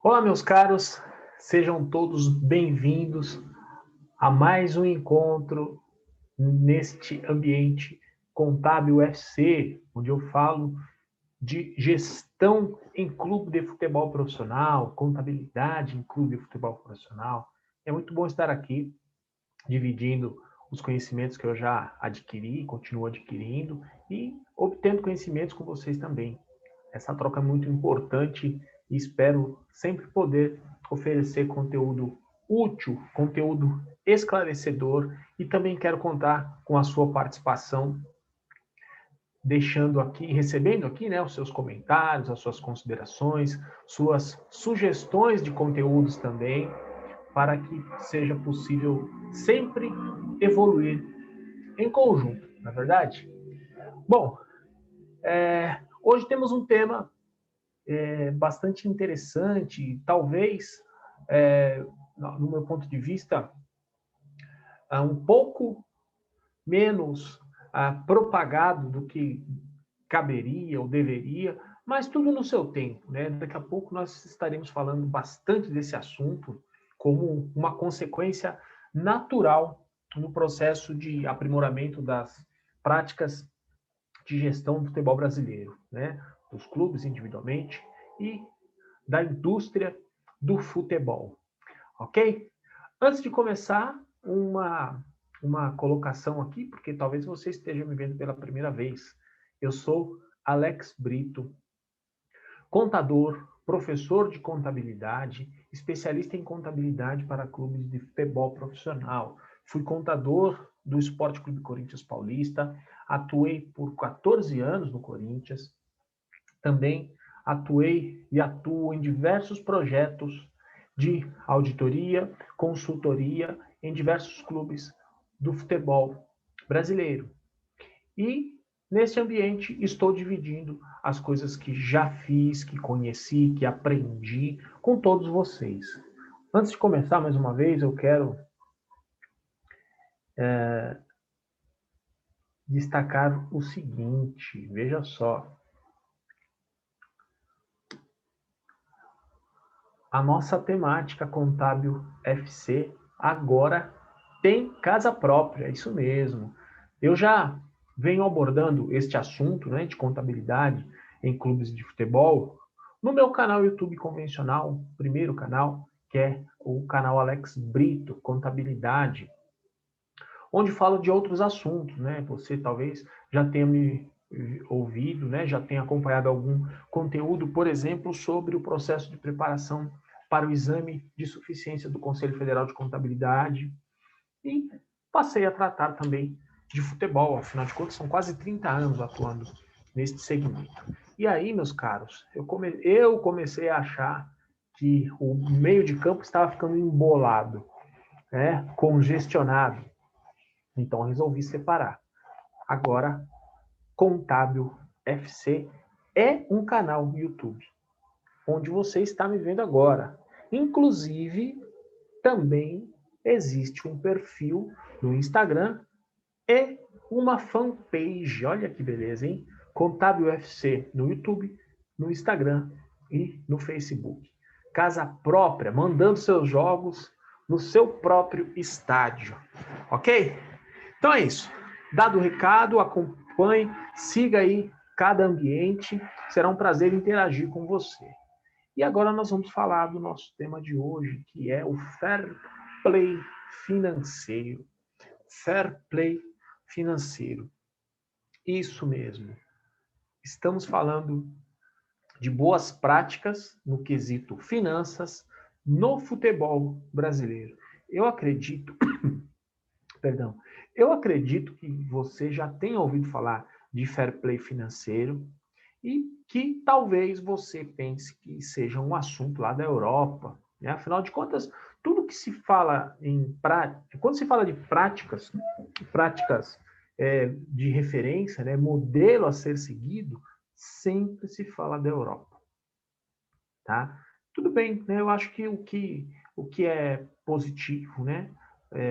Olá, meus caros, sejam todos bem-vindos a mais um encontro neste ambiente Contábil FC, onde eu falo de gestão em clube de futebol profissional, contabilidade em clube de futebol profissional. É muito bom estar aqui dividindo os conhecimentos que eu já adquiri, continuo adquirindo e obtendo conhecimentos com vocês também. Essa troca é muito importante e espero sempre poder oferecer conteúdo útil, conteúdo esclarecedor e também quero contar com a sua participação, deixando aqui, recebendo aqui, né, os seus comentários, as suas considerações, suas sugestões de conteúdos também, para que seja possível sempre evoluir em conjunto, não é verdade? Bom, hoje temos um tema bastante interessante, talvez, no meu ponto de vista, um pouco menos propagado do que caberia ou deveria, mas tudo no seu tempo, né? Daqui a pouco nós estaremos falando bastante desse assunto como uma consequência natural no processo de aprimoramento das práticas de gestão do futebol brasileiro, né? Dos clubes individualmente e da indústria do futebol, ok? Antes de começar, uma colocação aqui, porque talvez você esteja me vendo pela primeira vez. Eu sou Alex Brito, contador, professor de contabilidade, especialista em contabilidade para clubes de futebol profissional. Fui contador do Esporte Clube Corinthians Paulista, atuei por 14 anos no Corinthians, também atuei e atuo em diversos projetos de auditoria, consultoria em diversos clubes do futebol brasileiro. E nesse ambiente estou dividindo as coisas que já fiz, que conheci, que aprendi com todos vocês. Antes de começar mais uma vez, eu quero destacar o seguinte, veja só. A nossa temática Contábil FC agora tem casa própria, isso mesmo. Eu já venho abordando este assunto, né, de contabilidade em clubes de futebol no meu canal YouTube convencional, primeiro canal, que é o canal Alex Brito, Contabilidade, onde falo de outros assuntos, né? Você talvez já tenha me ouvido, né? Já tenha acompanhado algum conteúdo, por exemplo, sobre o processo de preparação para o exame de suficiência do Conselho Federal de Contabilidade e passei a tratar também de futebol, afinal de contas são quase 30 anos atuando neste segmento. E aí, meus caros, eu comecei a achar que o meio de campo estava ficando embolado, né? Congestionado. Então resolvi separar. Agora, Contábil FC é um canal no YouTube, onde você está me vendo agora. Inclusive, também existe um perfil no Instagram e uma fanpage. Olha que beleza, hein? Contábil FC no YouTube, no Instagram e no Facebook. Casa própria, mandando seus jogos no seu próprio estádio. Ok? Então é isso. Dado o recado, acompanhe, siga aí cada ambiente. Será um prazer interagir com você. E agora nós vamos falar do nosso tema de hoje, que é o Fair Play financeiro. Fair Play financeiro. Isso mesmo. Estamos falando de boas práticas no quesito finanças no futebol brasileiro. Eu acredito Perdão. Eu acredito que você já tenha ouvido falar de fair play financeiro e que talvez você pense que seja um assunto lá da Europa, né? Afinal de contas, tudo que se fala em prática, quando se fala de práticas de referência, né, modelo a ser seguido, sempre se fala da Europa, tá? Tudo bem, né? Eu acho que o que é positivo, né?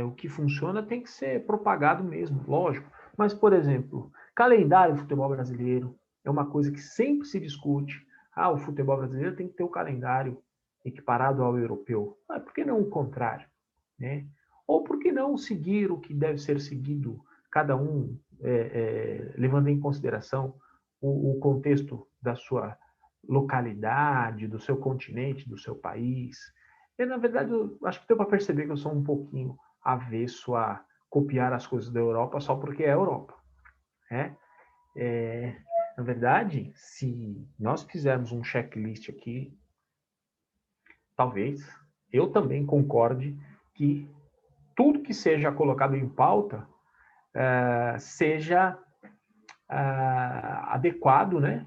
O que funciona tem que ser propagado mesmo, lógico. Mas, por exemplo, calendário do futebol brasileiro é uma coisa que sempre se discute. Ah, o futebol brasileiro tem que ter o calendário. equiparado ao europeu? Por que não o contrário? Né? Ou por que não seguir o que deve ser seguido, cada um levando em consideração o contexto da sua localidade, do seu continente, do seu país? E, na verdade, eu acho que deu para perceber que eu sou um pouquinho avesso a copiar as coisas da Europa só porque é a Europa. Né? Na verdade, se nós fizermos um checklist aqui, talvez eu também concorde que tudo que seja colocado em pauta seja adequado, né?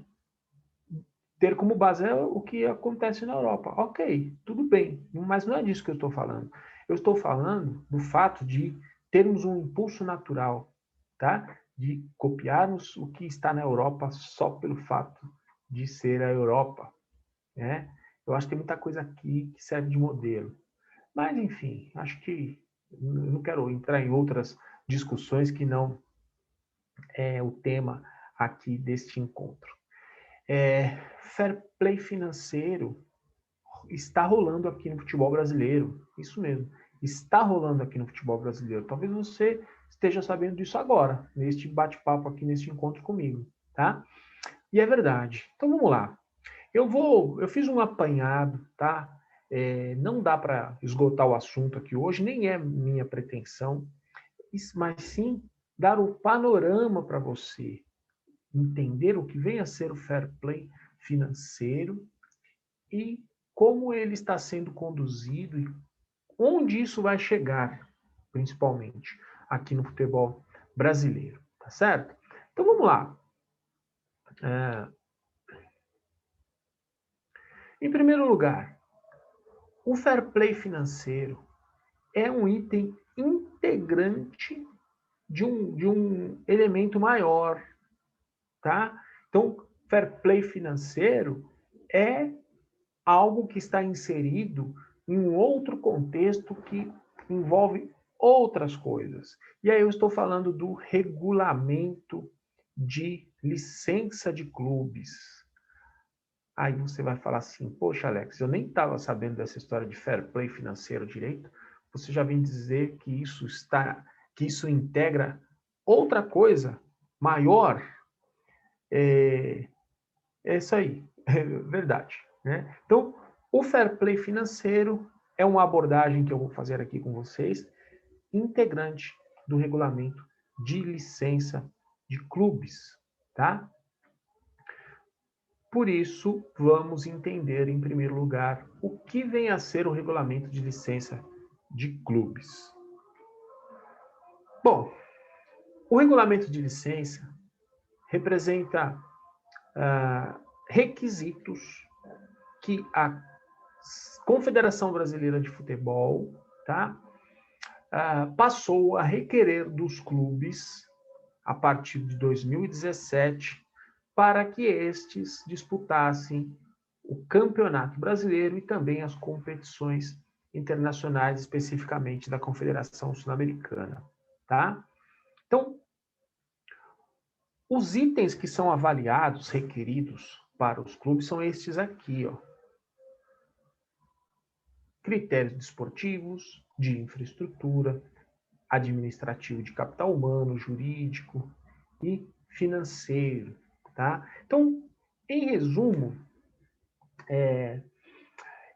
Ter como base o que acontece na Europa. Ok, tudo bem, mas não é disso que eu estou falando. Eu estou falando do fato de termos um impulso natural, tá? De copiarmos o que está na Europa só pelo fato de ser a Europa, né? Eu acho que tem muita coisa aqui que serve de modelo. Mas, enfim, acho que eu não quero entrar em outras discussões que não é o tema aqui deste encontro. Fair play financeiro está rolando aqui no futebol brasileiro. Isso mesmo, está rolando aqui no futebol brasileiro. Talvez você esteja sabendo disso agora, neste bate-papo aqui, neste encontro comigo, tá? E é verdade. Então vamos lá. Eu fiz um apanhado, tá? Não dá para esgotar o assunto aqui hoje, nem é minha pretensão, mas sim dar o panorama para você entender o que vem a ser o fair play financeiro e como ele está sendo conduzido e onde isso vai chegar, principalmente aqui no futebol brasileiro, tá certo? Então vamos lá. Em primeiro lugar, o fair play financeiro é um item integrante de um elemento maior, tá? Então, fair play financeiro é algo que está inserido em um outro contexto que envolve outras coisas. E aí eu estou falando do regulamento de licença de clubes. Aí você vai falar assim, poxa, Alex, eu nem estava sabendo dessa história de fair play financeiro direito. Você já vem dizer que isso integra outra coisa maior. É isso aí, é verdade. Né? Então, o fair play financeiro é uma abordagem que eu vou fazer aqui com vocês, integrante do regulamento de licença de clubes, tá? Por isso, vamos entender, em primeiro lugar, o que vem a ser o regulamento de licença de clubes. Bom, o regulamento de licença representa requisitos que a Confederação Brasileira de Futebol, tá, passou a requerer dos clubes a partir de 2017 para que estes disputassem o Campeonato Brasileiro e também as competições internacionais, especificamente da Confederação Sul-Americana, tá? Então, os itens que são avaliados, requeridos para os clubes são estes aqui, ó. Critérios desportivos, de infraestrutura, administrativo de capital humano, jurídico e financeiro, tá? Então, em resumo,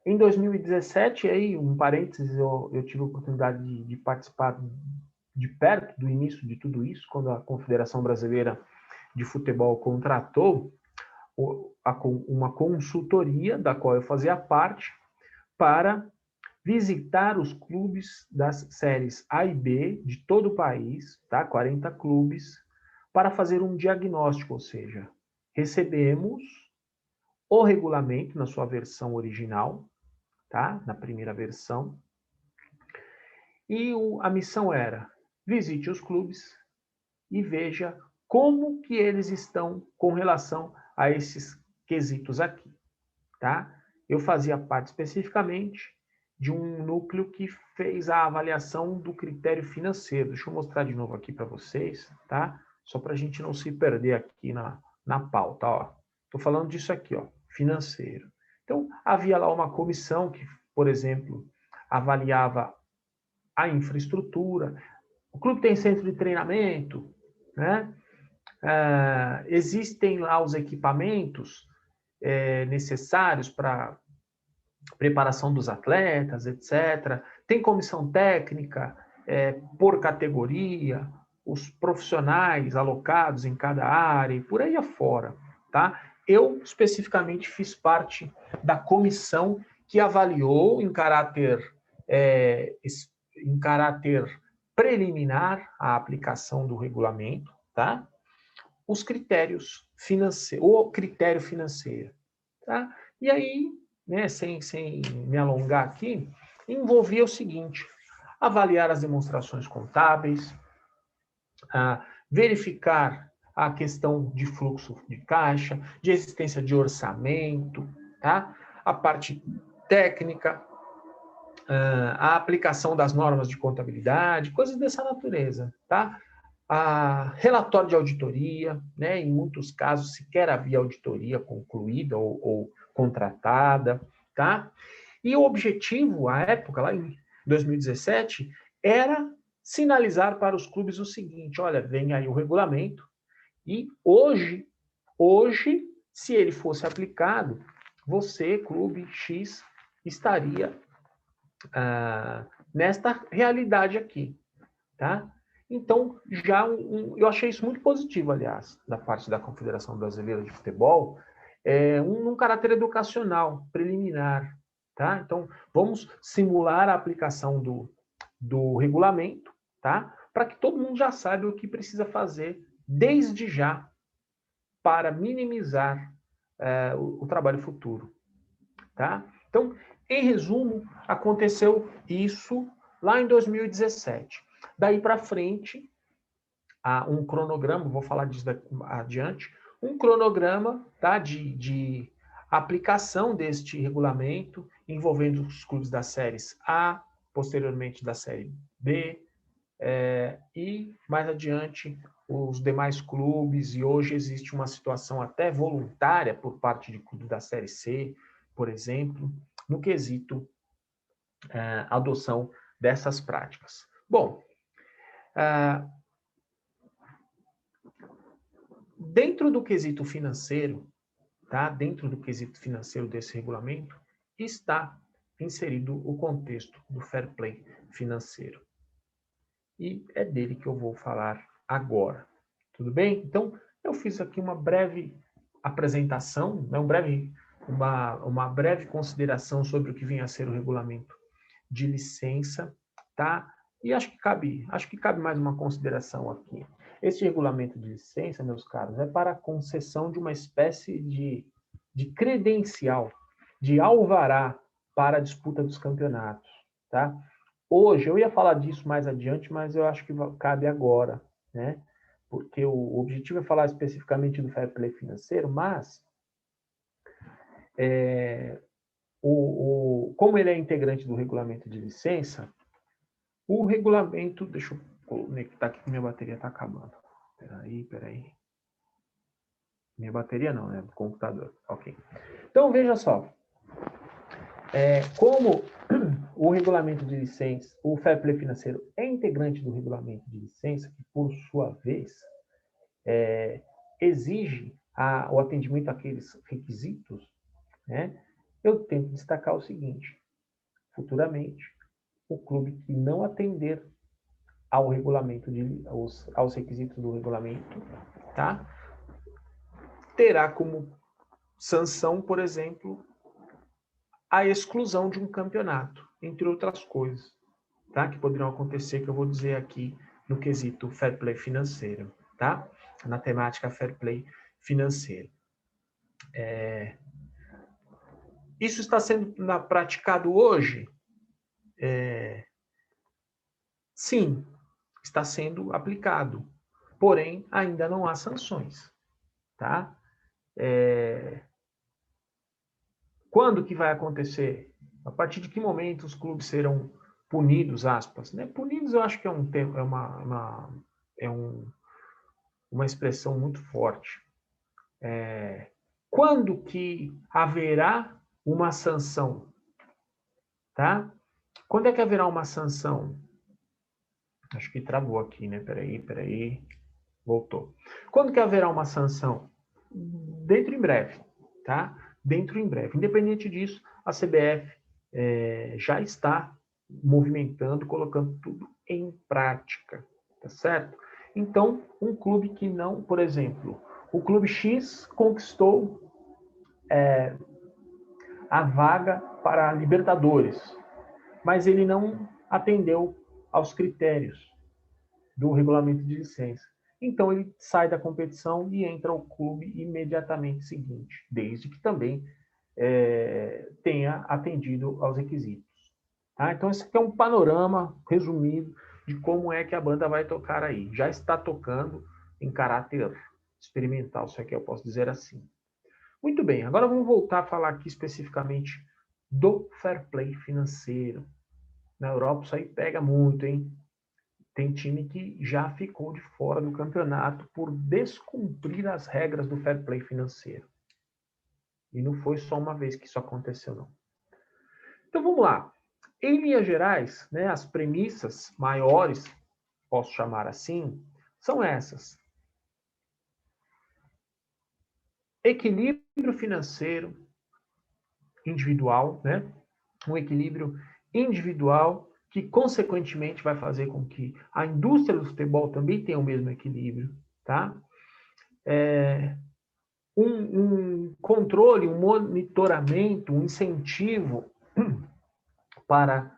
em 2017, aí, um parênteses, eu tive a oportunidade de participar de perto do início de tudo isso, quando a Confederação Brasileira de Futebol contratou uma consultoria, da qual eu fazia parte, para visitar os clubes das séries A e B de todo o país, tá? 40 clubes, para fazer um diagnóstico, ou seja, recebemos o regulamento na sua versão original, tá? Na primeira versão, e a missão era: visite os clubes e veja como que eles estão com relação a esses quesitos aqui, tá? Eu fazia parte especificamente de um núcleo que fez a avaliação do critério financeiro. Deixa eu mostrar de novo aqui para vocês, tá? Só para a gente não se perder aqui na pauta, ó. Estou falando disso aqui, ó, financeiro. Então, havia lá uma comissão que, por exemplo, avaliava a infraestrutura. O clube tem centro de treinamento, né? Existem lá os equipamentos necessários para preparação dos atletas, etc. Tem comissão técnica por categoria, os profissionais alocados em cada área e por aí afora, tá? Eu, especificamente, fiz parte da comissão que avaliou em caráter preliminar a aplicação do regulamento, tá? Os critérios financeiros, o critério financeiro, tá? E aí, né, sem me alongar aqui, envolvia o seguinte: avaliar as demonstrações contábeis, verificar a questão de fluxo de caixa, de existência de orçamento, tá? A parte técnica, a aplicação das normas de contabilidade, coisas dessa natureza, tá? Relatório de auditoria, né? Em muitos casos sequer havia auditoria concluída ou contratada, tá? E o objetivo, à época, lá em 2017, era sinalizar para os clubes o seguinte: olha, vem aí o regulamento, e hoje, se ele fosse aplicado, você, clube X, estaria nesta realidade aqui, tá? Então, eu achei isso muito positivo, aliás, da parte da Confederação Brasileira de Futebol, num caráter educacional, preliminar, tá? Então, vamos simular a aplicação do regulamento, tá? Para que todo mundo já saiba o que precisa fazer desde já para minimizar o trabalho futuro, tá? Então, em resumo, aconteceu isso lá em 2017. Daí para frente, há um cronograma, vou falar disso adiante, um cronograma, tá, de aplicação deste regulamento, envolvendo os clubes das séries A, posteriormente da série B, e mais adiante os demais clubes, e hoje existe uma situação até voluntária por parte de clubes da série C, por exemplo, no quesito adoção dessas práticas. Bom, dentro do quesito financeiro, tá? Dentro do quesito financeiro desse regulamento, está inserido o contexto do fair play financeiro. E é dele que eu vou falar agora. Tudo bem? Então, eu fiz aqui uma breve apresentação, né? uma breve consideração sobre o que vem a ser o regulamento de licença, tá? E acho que cabe mais uma consideração aqui. Este regulamento de licença, meus caros, é para a concessão de uma espécie de credencial, de alvará para a disputa dos campeonatos, tá? Hoje, eu ia falar disso mais adiante, mas eu acho que cabe agora, né? Porque o objetivo é falar especificamente do fair play financeiro, mas como ele é integrante do regulamento de licença, o regulamento... Deixa eu conectar aqui que minha bateria está acabando. Peraí. Minha bateria não, né? Do computador. Ok. Então, veja só. Como o regulamento de licença, o fair play financeiro é integrante do regulamento de licença, que, por sua vez, exige o atendimento àqueles requisitos, né? Eu tento destacar o seguinte: futuramente, o clube que não atender ao regulamento aos requisitos do regulamento, tá? Terá como sanção, por exemplo, a exclusão de um campeonato, entre outras coisas, tá? Que poderão acontecer, que eu vou dizer aqui no quesito fair play financeiro, tá? Na temática fair play financeiro. Isso está sendo praticado hoje? Sim, está sendo aplicado. Porém, ainda não há sanções, tá? Quando que vai acontecer? A partir de que momento os clubes serão punidos, aspas? Né? Punidos, eu acho que uma expressão muito forte. Quando que haverá uma sanção, tá? Quando é que haverá uma sanção? Acho que travou aqui, né? Peraí. Voltou. Quando que haverá uma sanção? Dentro em breve, tá? Dentro em breve. Independente disso, a CBF já está movimentando, colocando tudo em prática, tá certo? Então, um clube que não, por exemplo, o clube X conquistou a vaga para a Libertadores, mas ele não atendeu aos critérios do regulamento de licença. Então ele sai da competição e entra ao clube imediatamente seguinte, desde que também tenha atendido aos requisitos. Tá? Então esse aqui é um panorama resumido de como é que a banda vai tocar aí. Já está tocando em caráter experimental, se é que eu posso dizer assim. Muito bem, agora vamos voltar a falar aqui especificamente do fair play financeiro. Na Europa isso aí pega muito, hein? Tem time que já ficou de fora do campeonato por descumprir as regras do fair play financeiro. E não foi só uma vez que isso aconteceu, não. Então vamos lá. Em linhas gerais, né, as premissas maiores, posso chamar assim, são essas. Equilíbrio financeiro individual, né? Um equilíbrio individual que, consequentemente, vai fazer com que a indústria do futebol também tenha o mesmo equilíbrio, tá? Um controle, um monitoramento, um incentivo para...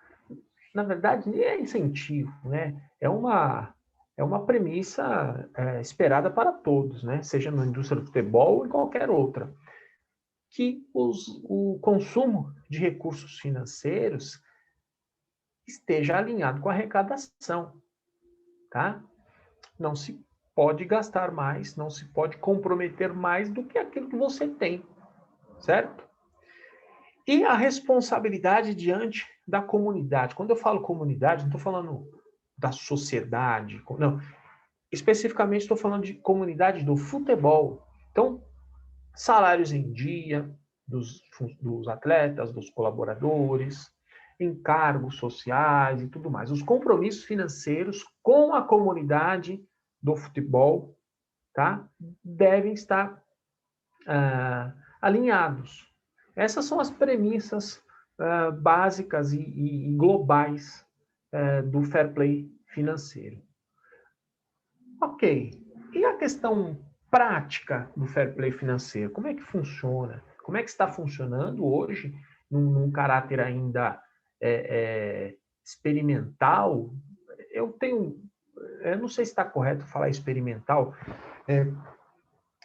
Na verdade, nem é incentivo, né? É uma premissa esperada para todos, né? Seja na indústria do futebol ou em qualquer outra. Que o consumo de recursos financeiros esteja alinhado com a arrecadação, tá? Não se pode gastar mais, não se pode comprometer mais do que aquilo que você tem, certo? E a responsabilidade diante da comunidade. Quando eu falo comunidade, não estou falando da sociedade, não. Especificamente estou falando de comunidade do futebol. Então, salários em dia dos atletas, dos colaboradores, encargos sociais e tudo mais. Os compromissos financeiros com a comunidade do futebol, tá? Devem estar alinhados. Essas são as premissas básicas e globais do fair play financeiro. Ok. E a questão prática do fair play financeiro? Como é que funciona? Como é que está funcionando hoje, num caráter ainda experimental? Eu não sei se está correto falar experimental,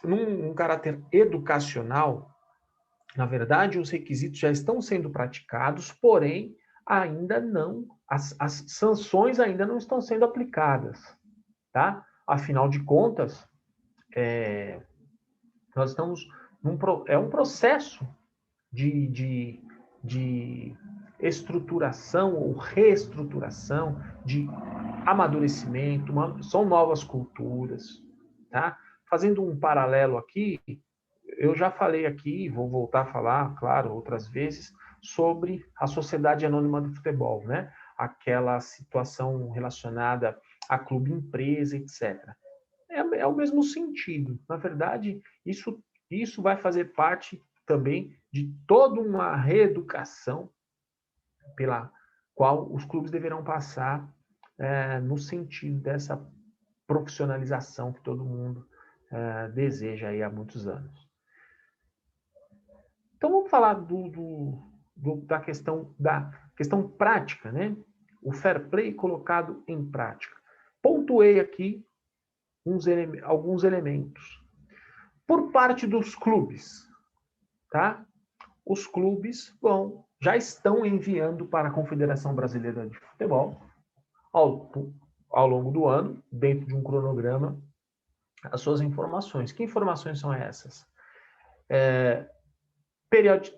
num caráter educacional. Na verdade, os requisitos já estão sendo praticados, porém, ainda não, as sanções ainda não estão sendo aplicadas, tá? Afinal de contas, nós estamos um processo de estruturação ou reestruturação, de amadurecimento, são novas culturas, tá? Fazendo um paralelo aqui, eu já falei aqui, vou voltar a falar, claro, outras vezes, sobre a Sociedade Anônima do Futebol, né? Aquela situação relacionada a clube empresa, etc. É o mesmo sentido. Na verdade, isso vai fazer parte também de toda uma reeducação pela qual os clubes deverão passar no sentido dessa profissionalização que todo mundo deseja aí há muitos anos. Então vamos falar da questão prática, né? O fair play colocado em prática. Pontuei aqui alguns elementos. Por parte dos clubes, tá? Os clubes já estão enviando para a Confederação Brasileira de Futebol, ao longo do ano, dentro de um cronograma, as suas informações. Que informações são essas?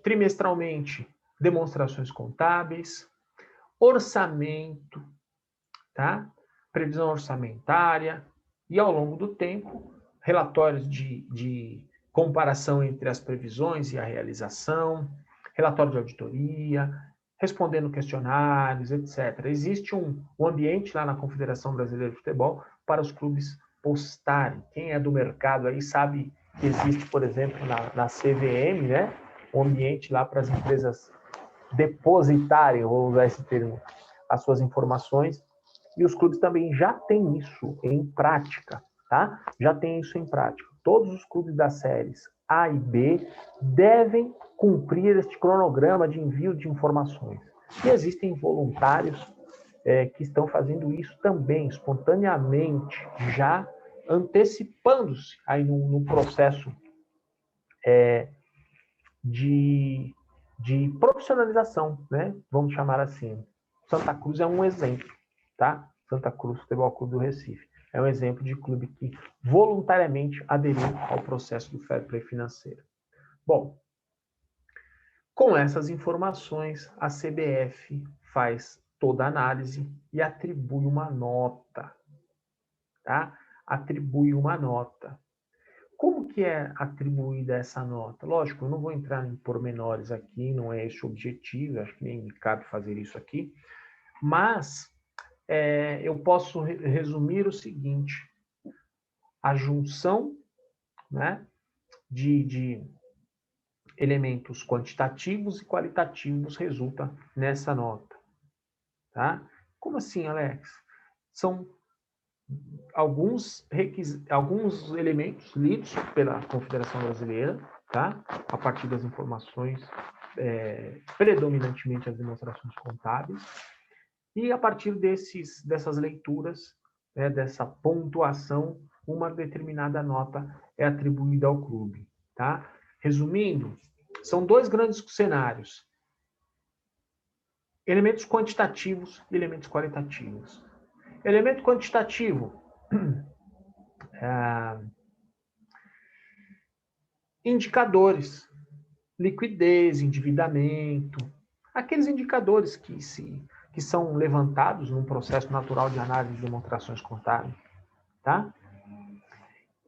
Trimestralmente, demonstrações contábeis, orçamento, tá? Previsão orçamentária, e ao longo do tempo, relatórios de comparação entre as previsões e a realização, relatório de auditoria, respondendo questionários, etc. Existe um ambiente lá na Confederação Brasileira de Futebol para os clubes postarem. Quem é do mercado aí sabe que existe, por exemplo, na CVM, né, um ambiente lá para as empresas depositarem, vou usar esse termo, as suas informações, e os clubes também já têm isso em prática, tá? Já tem isso em prática. Todos os clubes das séries A e B devem cumprir este cronograma de envio de informações. E existem voluntários que estão fazendo isso também, espontaneamente, já antecipando-se aí no processo de profissionalização, né? Vamos chamar assim. Santa Cruz é um exemplo, tá? Santa Cruz Futebol Clube do Recife é um exemplo de clube que voluntariamente aderiu ao processo do fair play financeiro. Bom, com essas informações, a CBF faz toda a análise e atribui uma nota, tá? Atribui uma nota. Como que é atribuída essa nota? Lógico, eu não vou entrar em pormenores aqui, não é esse o objetivo, acho que nem me cabe fazer isso aqui, mas eu posso resumir o seguinte: a junção, né, de elementos quantitativos e qualitativos resulta nessa nota. Tá? Como assim, Alex? São alguns elementos lidos pela Confederação Brasileira, tá? A partir das informações, predominantemente as demonstrações contábeis, e a partir dessas leituras, né, dessa pontuação, uma determinada nota é atribuída ao clube. Tá? Resumindo, são dois grandes cenários: elementos quantitativos e elementos qualitativos. Elemento quantitativo, indicadores, liquidez, endividamento, aqueles indicadores que são levantados num processo natural de análise de demonstrações contábeis. Tá?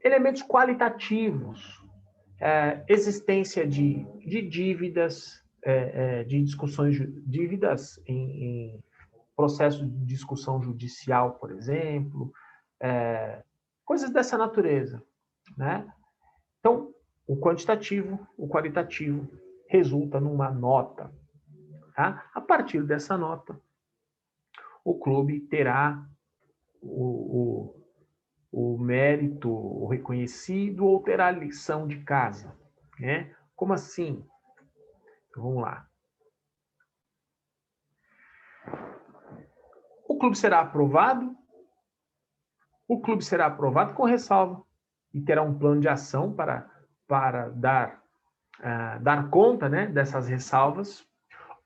Elementos qualitativos, existência de dívidas, de discussões, dívidas em processo de discussão judicial, por exemplo, coisas dessa natureza, né? Então, o quantitativo, o qualitativo, resulta numa nota. Tá? A partir dessa nota, o clube terá o mérito reconhecido ou terá a lição de casa. Né? Como assim? Então, vamos lá. O clube será aprovado com ressalva e terá um plano de ação para dar conta, né, dessas ressalvas,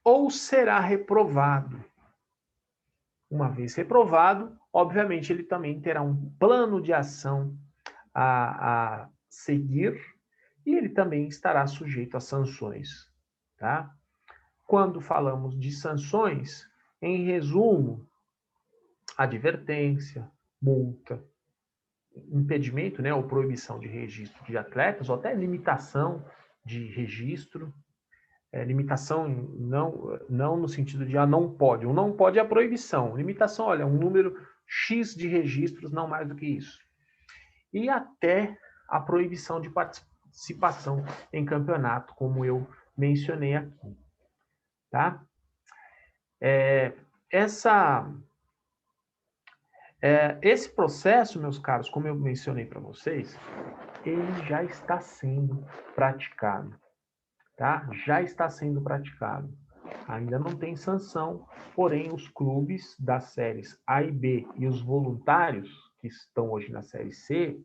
ou será reprovado. Uma vez reprovado, obviamente ele também terá um plano de ação a seguir e ele também estará sujeito a sanções. Tá? Quando falamos de sanções, em resumo, advertência, multa, impedimento, né, ou proibição de registro de atletas, ou até limitação de registro. Limitação não no sentido de não pode. O não pode é a proibição. Limitação, olha, um número X de registros, não mais do que isso. E até a proibição de participação em campeonato, como eu mencionei aqui. Tá? Esse processo, meus caros, como eu mencionei para vocês, ele já está sendo praticado. Tá? Já está sendo praticado. Ainda não tem sanção, porém os clubes das séries A e B e os voluntários que estão hoje na série C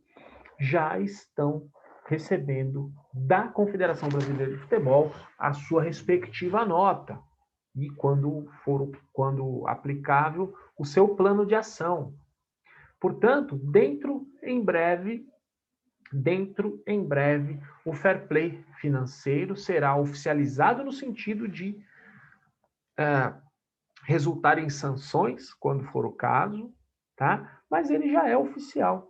já estão recebendo da Confederação Brasileira de Futebol a sua respectiva nota e, quando aplicável, o seu plano de ação. Portanto, dentro em breve, o fair play financeiro será oficializado no sentido de resultar em sanções, quando for o caso, tá? Mas ele já é oficial.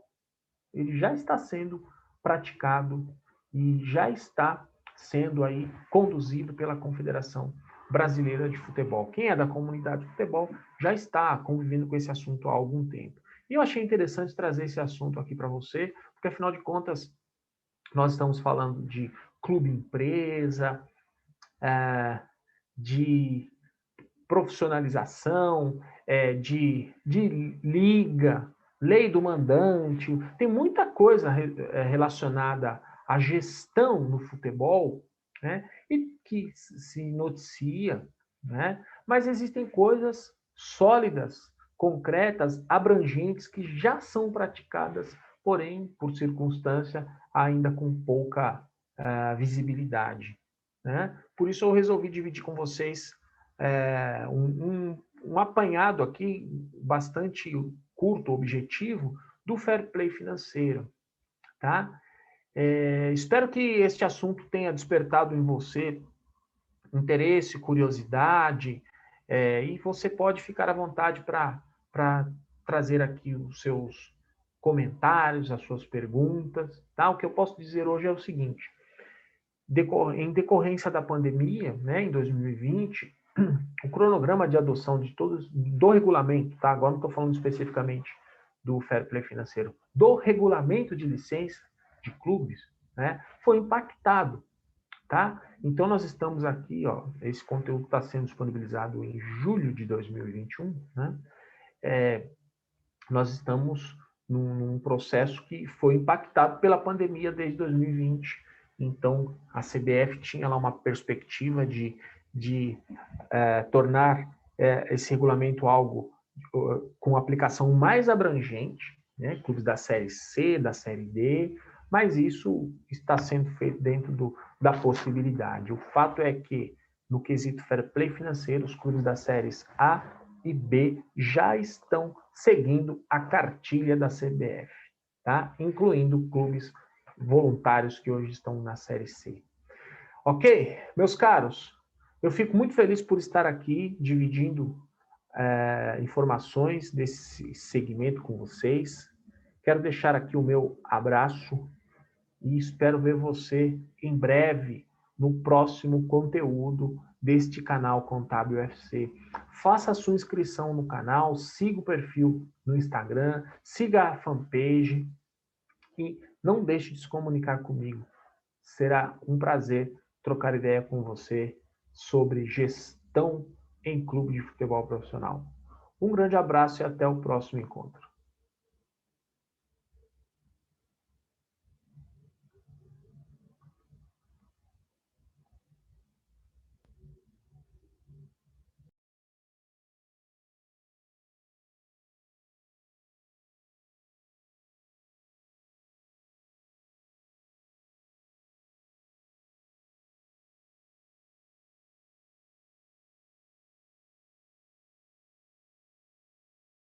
Ele já está sendo praticado e já está sendo aí conduzido pela Confederação Brasileira de Futebol. Quem é da comunidade de futebol já está convivendo com esse assunto há algum tempo. E eu achei interessante trazer esse assunto aqui para você, porque afinal de contas, nós estamos falando de clube-empresa, de profissionalização, de liga, lei do mandante, tem muita coisa relacionada à gestão no futebol, né, e que se noticia, né, mas existem coisas sólidas, concretas, abrangentes, que já são praticadas, porém, por circunstância, ainda com pouca visibilidade. Né? Por isso eu resolvi dividir com vocês um apanhado aqui, bastante curto, objetivo, do fair play financeiro. Tá? Espero que este assunto tenha despertado em você interesse, curiosidade, e você pode ficar à vontade para trazer aqui os seus comentários, as suas perguntas. Tá? O que eu posso dizer hoje é o seguinte: em decorrência da pandemia, né, em 2020, o cronograma de adoção de todos do regulamento, tá? Agora não estou falando especificamente do fair play financeiro, do regulamento de licença de clubes, né, foi impactado, tá? Então nós estamos aqui, ó, esse conteúdo está sendo disponibilizado em julho de 2021, né? Nós estamos num processo que foi impactado pela pandemia desde 2020. Então, a CBF tinha lá uma perspectiva de tornar esse regulamento algo com aplicação mais abrangente, né? Clubes da Série C, da Série D, mas isso está sendo feito dentro da possibilidade. O fato é que, no quesito fair play financeiro, os clubes das séries A e B já estão seguindo a cartilha da CBF, tá? Incluindo clubes voluntários que hoje estão na Série C. Ok? Meus caros, eu fico muito feliz por estar aqui dividindo informações desse segmento com vocês. Quero deixar aqui o meu abraço e espero ver você em breve no próximo conteúdo deste canal Contábil UFC. Faça a sua inscrição no canal, siga o perfil no Instagram, siga a fanpage e não deixe de se comunicar comigo. Será um prazer trocar ideia com você sobre gestão em clube de futebol profissional. Um grande abraço e até o próximo encontro.